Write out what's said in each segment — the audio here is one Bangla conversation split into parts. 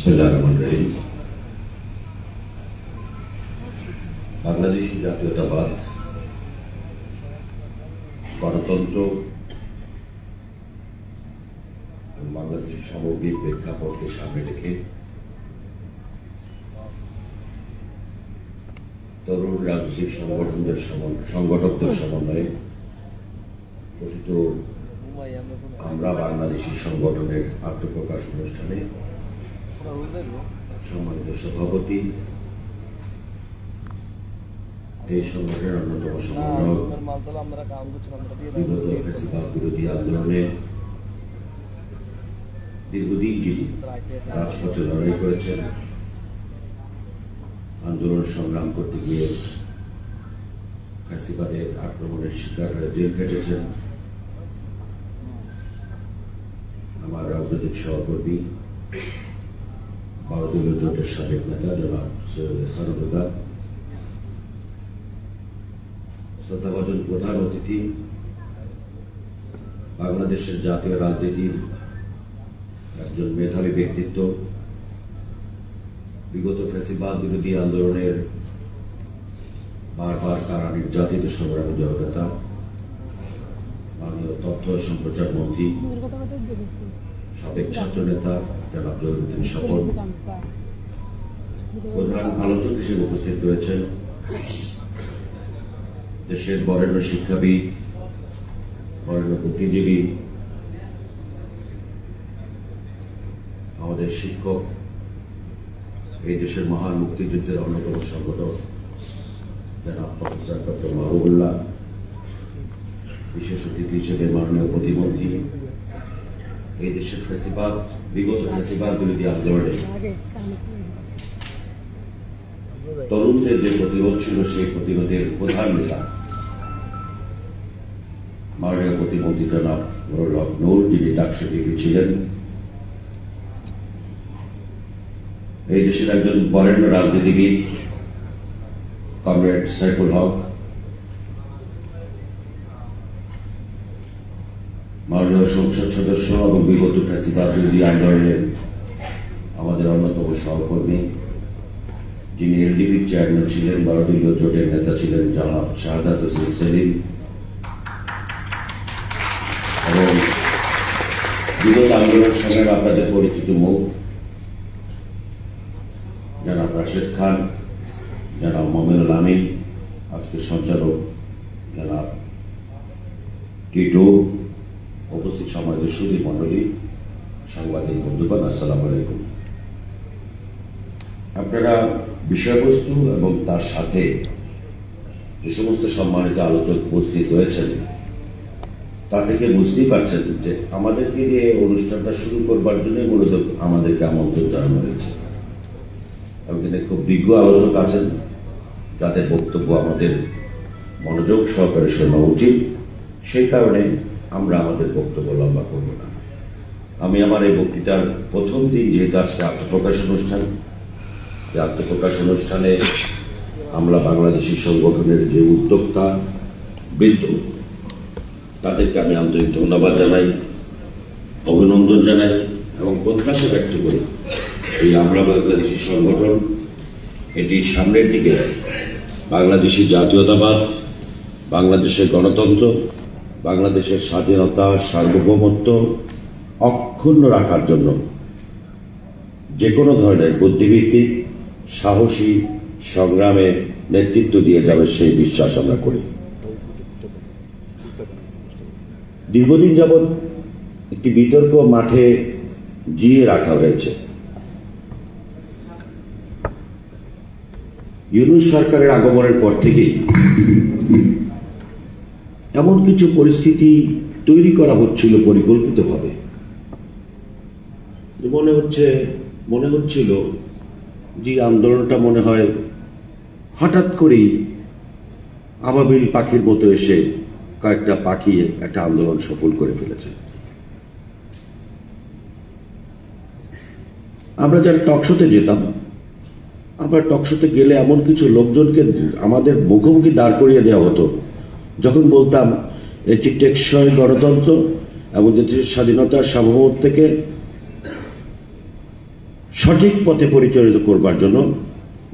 বিসমিল্লাহির বাংলাদেশি জাতীয়তাবাদ, গণতন্ত্র বাংলাদেশের সামগ্রিক প্রেক্ষাপটকে সামনে রেখে তরুণ রাজনৈতিক সংগঠকদের সমন্বয়ে গঠিত আমরা বাংলাদেশি সংগঠনের আত্মপ্রকাশ অনুষ্ঠানে সম্মানিত সভাপতি, এই সংগঠনের অন্যতম সমন্বয়ক, বিগত ফ্যাসিবাদ বিরোধী আন্দোলনে দীর্ঘদিন যিনি রাজপথে লড়াই করেছেন, আন্দোলন সংগ্রাম করতে গিয়ে ফ্যাসিবাদের আক্রমণের শিকার হয়ে জেল খেটেছেন আমার রাজনৈতিক সহকর্মী, ভারতীয় জোটের সাবেক নেতা জনাব সৈয়দ সারুদা, শ্রদ্ধাভাজন প্রধান অতিথি, বাংলাদেশের জাতীয় রাজনীতির একজন মেধাবী ব্যক্তিত্ব, বিগত ফ্যাসিবাদ বিরোধী আন্দোলনের বারবার কারা নির্যাতিত সংগ্রামী জননেতা, মাননীয় তথ্য সম্প্রচার মন্ত্রী, সাবেক ছাত্র নেতা জনাব জহিরুদ্দিন স্বপন, প্রধান আলোচক হিসেবে উপস্থিত রয়েছেন দেশের বরেণ্য শিক্ষাবিদ, বরেণ্য বুদ্ধিজীবী, আমাদের শিক্ষক, এই দেশের মহান মুক্তিযুদ্ধের অন্যতম সংগঠক জনাব প্রফেসর ডক্টর মাহবুবুল্লাহ, বিশেষ অতিথি হিসেবে মাননীয় প্রতিমন্ত্রী, এই দেশের ফ্যাসিবাদ বিগত ফ্যাসিবাদ বিরোধী আন্দোলনে তরুণদের যে প্রতিরোধ ছিল সেই প্রতিরোধের প্রধান নেতা মাননীয় প্রতিমন্ত্রী জনাব নুরুল হক নূর, যিনি ডাকসুবিপি ছিলেন, এই দেশের একজন বরেণ্য রাজনীতিবিদ কমরেড সাইফুল হক, মাননীয় সংসদ সদস্য এবং বিগত ফ্যাসিবাদ বিরোধী আন্দোলনের আমাদের অন্যতম সহকর্মী, যিনি এলডিপির চেয়ারম্যান ছিলেন, ভারতীয় জোটের নেতা ছিলেন জনাব শাহাদাত হোসেন সেলিম, এবং বিগত আন্দোলনের সময় আপনাদের পরিচিত মুখ জনাব রাশেদ খান, জনাব মমিনুল আমিন, আজকে সঞ্চালক জনাব টিটু, উপস্থিত সমাজের সুধী মন্ডলী, সাংবাদিক বন্ধুগণ, আসসালামু আলাইকুম। আপনারা বিষয়বস্তু এবং তার সাথে যে সমস্ত সম্মানিত আলোচক উপস্থিত হয়েছেন তা থেকে বুঝতেই পারছেন যে আমাদেরকে নিয়ে অনুষ্ঠানটা শুরু করবার জন্য মূলত আমাদেরকে আমন্ত্রণ জানানো হয়েছে এবং এখানে খুব বিজ্ঞ আলোচক আছেন যাদের বক্তব্য আমাদের মনোযোগ সহকারে শোনা উচিত। সেই কারণে আমরা আমাদের বক্তব্য লম্বা করব না। আমি আমার এই বক্তৃতার প্রথম দিন, যেহেতু আজকে আত্মপ্রকাশ অনুষ্ঠান, যে আত্মপ্রকাশ অনুষ্ঠানে আমরা বাংলাদেশি সংগঠনের যে উদ্যোক্তা বৃন্দ তাদেরকে আমি আন্তরিক ধন্যবাদ জানাই, অভিনন্দন জানাই এবং প্রত্যাশা ব্যক্ত করি এই আমরা বাংলাদেশি সংগঠন এটি সামনের দিকে বাংলাদেশি জাতীয়তাবাদ, বাংলাদেশের গণতন্ত্র, বাংলাদেশের স্বাধীনতা, সার্বভৌমত্ব অক্ষুণ্ণ রাখার জন্য যে কোনো ধরনের বুদ্ধিভিত্তিক সাহসী সংগ্রামে নেতৃত্ব দিয়ে যাবে সেই বিশ্বাস আমরা করি। দীর্ঘদিন যাবৎ একটি বিতর্ক মাঠে জিয়ে রাখা হয়েছে। ইউনূস সরকারের আগমনের পর থেকেই এমন কিছু পরিস্থিতি তৈরি করা হচ্ছিল পরিকল্পিতভাবে, মনে হচ্ছিল যে আন্দোলনটা মনে হয় হঠাৎ করেই আবাবিল পাখির মতো এসে কয়েকটা পাখি একটা আন্দোলন সফল করে ফেলেছে। আমরা যারা টকশোতে যেতাম, আমরা টকশোতে গেলে এমন কিছু লোকজনকে আমাদের মুখোমুখি দাঁড় করিয়ে দেওয়া হতো, যখন বলতাম এটি টেকসই গণতন্ত্র এবং দেশের স্বাধীনতার সার্বভৌমত্ব থেকে সঠিক পথে পরিচালিত করবার জন্য,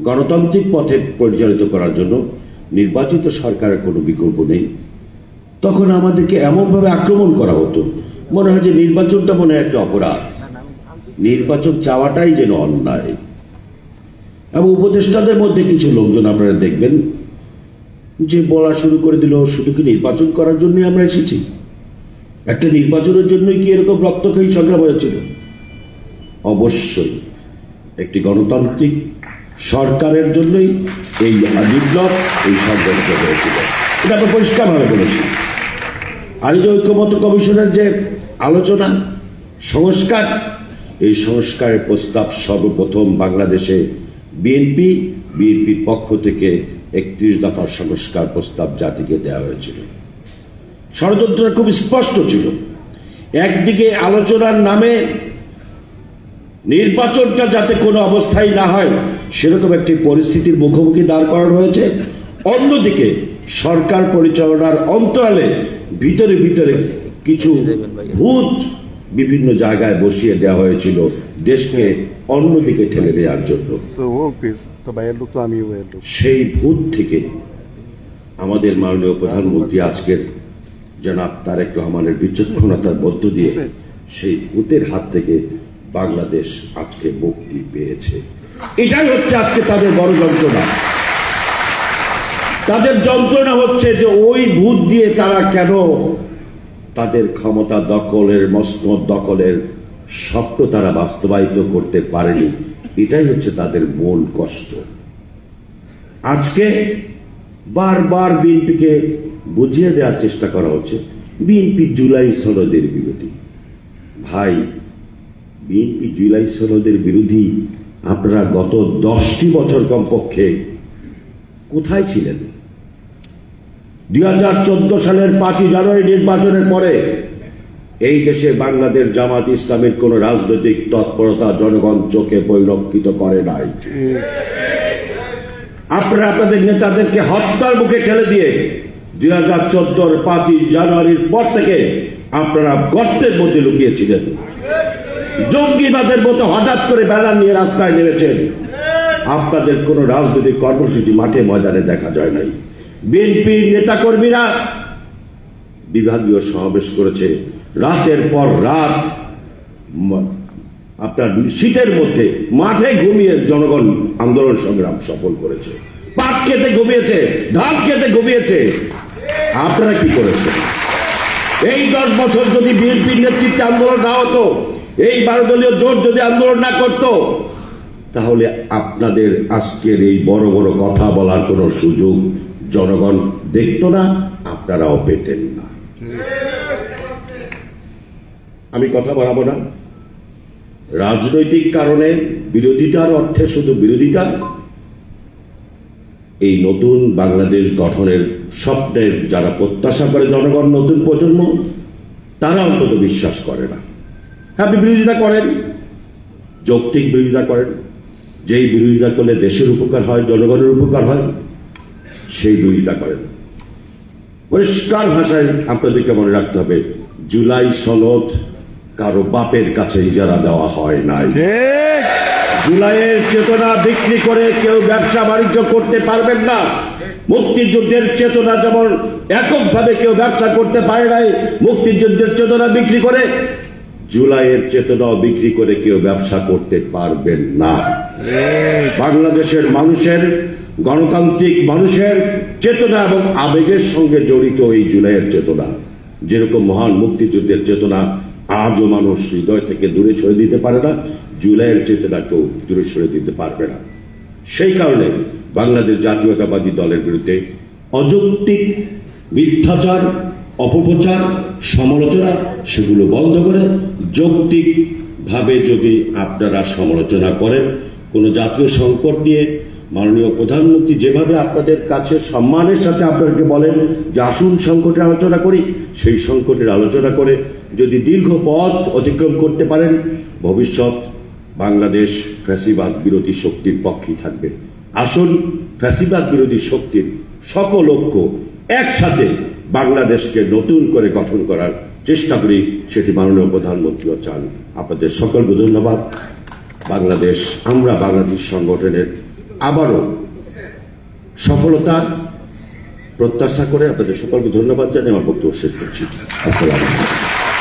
গণতান্ত্রিক পথে পরিচালিত করার জন্য নির্বাচিত সরকারের কোনো বিকল্প নেই, তখন আমাদেরকে এমনভাবে আক্রমণ করা হতো, মনে হয় যে নির্বাচনটা মনে হয় একটা অপরাধ, নির্বাচন চাওয়াটাই যেন অন্যায়। এবং উপদেষ্টাদের মধ্যে কিছু লোকজন আপনারা দেখবেন যে বলা শুরু করে দিল, শুধু কি নির্বাচন করার জন্যই আমরা এসেছি? একটা নির্বাচনের জন্যই কি এরকম রক্তক্ষয়ী সংগ্রাম হয়েছিল? অবশ্যই একটি গণতান্ত্রিক সরকারের জন্যই এই বিপ্লব, এই সংগ্রামটা হয়েছিল, এটা আমরা পরিষ্কারভাবে বলেছি। আর এই যে ঐক্যমত্য কমিশনের যে আলোচনা, সংস্কার, এই সংস্কারের প্রস্তাব সর্বপ্রথম বাংলাদেশে বিএনপির পক্ষ থেকে 31 দফার সংস্কার প্রস্তাব জাতিকে দেওয়া হয়েছিল। ষড়যন্ত্রটা খুব স্পষ্ট ছিল। একদিকে আলোচনার নামে নির্বাচনটা যাতে কোনো অবস্থায় না হয় সেরকম একটি পরিস্থিতির মুখোমুখি দাঁড় করানো হয়েছে, অন্যদিকে সরকার পরিচালনার অন্তরালে ভিতরে ভিতরে কিছু ভূত বিভিন্ন জায়গায় বসিয়ে দেওয়া হয়েছিল দেশকে অন্যদিকে ঠেলে দেওয়ার জন্য। সেই ভূত থেকে আমাদের মাননীয় প্রধানমন্ত্রী আজকের জনাব তারেক রহমানের বিচক্ষণতার মধ্য দিয়ে সেই ভূতের হাত থেকে বাংলাদেশ আজকে মুক্তি পেয়েছে। এটাই হচ্ছে আজকে তাদের বড় যন্ত্রণা। তাদের যন্ত্রণা হচ্ছে যে ওই ভূত দিয়ে তারা কেন তাদের ক্ষমতা দখলের, মসনদ দখলের স্বপ্ন তারা বাস্তবায়িত করতে পারেনি। এটাই হচ্ছে তাদের মূল কষ্ট। আজকে বারবার বিএনপিকে বুঝিয়ে দেওয়ার চেষ্টা করা হচ্ছে বিএনপি জুলাই সনদের বিরোধী। ভাই, বিএনপি জুলাই সনদের বিরোধী আপনারা গত 10টি বছর কমপক্ষে কোথায় ছিলেন? 2014 সালের 5ই জানুয়ারি নির্বাচনের পরে এই দেশে বাংলাদেশ জামাত ইসলামের কোন রাজনৈতিক তৎপরতা জনগণ চোখে পরিলক্ষিত করে নাই। আপনারা আপনাদের নেতাদেরকে হত্যার মুখে ঠেলে দিয়ে 2014 5ই জানুয়ারির পর থেকে আপনারা গর্তের মধ্যে লুকিয়েছিলেন। জঙ্গিবাদের মতো হঠাৎ করে ব্যানার নিয়ে রাস্তায় নেমেছেন। আপনাদের কোন রাজনৈতিক কর্মসূচি মাঠে ময়দানে দেখা যায় নাই। বিএনপির নেতাকর্মীরা বিভাগীয় সমাবেশ করেছে, রাতের পর রাত আপনার শীতের মধ্যে মাঠে ঘুমিয়ে জনগণ আন্দোলন সংগ্রাম সফল করেছে, পাট খেতে ঘুমিয়েছে, ধান খেতে ঘুমিয়েছে। আপনারা কি করেছেন? এই 10 বছর যদি বিএনপির নেতৃত্বে আন্দোলন না হতো, এই 12 দলীয় জোট যদি আন্দোলন না করত, তাহলে আপনাদের আজকের এই বড় বড় কথা বলার কোনো সুযোগ জনগণ দেখত না, আপনারাও পেতেন না। আমি কথা বাড়াবো না। রাজনৈতিক কারণে বিরোধিতার অর্থে শুধু বিরোধিতা, এই নতুন বাংলাদেশ গঠনের স্বপ্নের যারা প্রত্যাশা করে জনগণ, নতুন প্রজন্ম, তারা অন্তত বিশ্বাস করে না। আপনি বিরোধিতা করেন, যৌক্তিক বিরোধিতা করেন, যেই বিরোধিতা করলে দেশের উপকার হয়, জনগণের উপকার হয়, সেই বিরোধিতা করেন। পরিষ্কার ভাষায় আপনাদেরকে মনে রাখতে হবে, জুলাই সনদ কারো বাপের কাছে ইজারা দেওয়া হয় নাই। জুলাইয়ের চেতনা বিক্রি করে কেউ ব্যবসা বাণিজ্য করতে পারবেন না। মুক্তিযুদ্ধের চেতনা যেমন এককভাবে কেউ ব্যবসা করতে পারে নাই, মুক্তিযুদ্ধের চেতনা বিক্রি করে জুলাইয়ের চেতনাও বিক্রি করে কেউ ব্যবসা করতে পারবেন না। বাংলাদেশের মানুষের, গণতান্ত্রিক মানুষের চেতনা এবং আবেগের সঙ্গে জড়িত এই জুলাইয়ের চেতনা। যেরকম মহান মুক্তিযুদ্ধের চেতনা আজও মানুষ হৃদয় থেকে দূরে সরে দিতে পারে না, জুলাইয়ের চেতনা কেউ দূরে সরে দিতে পারবে না। সেই কারণে বাংলাদেশ জাতীয়তাবাদী দলের বিরুদ্ধে অযৌক্তিক মিথ্যাচার, অপপ্রচার, সমালোচনা, সেগুলো বন্ধ করে যৌক্তিক ভাবে যদি আপনারা সমালোচনা করেন, কোন জাতীয় সংকট নিয়ে মাননীয় প্রধানমন্ত্রী যেভাবে আপনাদের কাছে সম্মানের সাথে আপনাদেরকে বলেন যে আসুন সংকটের আলোচনা করি, সেই সংকটের আলোচনা করে যদি দীর্ঘ পথ অতিক্রম করতে পারেন, ভবিষ্যৎ বাংলাদেশ ফ্যাসিবাদ বিরোধী শক্তির পক্ষেই থাকবে। আসুন ফ্যাসিবাদ বিরোধী শক্তির সকল ঐক্য একসাথে বাংলাদেশকে নতুন করে গঠন করার চেষ্টা করি, সেটি মাননীয় প্রধানমন্ত্রীও চান। আপনাদের সকলকে ধন্যবাদ। আমরা বাংলাদেশ সংগঠনের আবারও সফলতা প্রত্যাশা করে আপনাদের সকলকে ধন্যবাদ জানিয়ে আমার বক্তব্য শেষ করছি। আসসালামু আলাইকুম।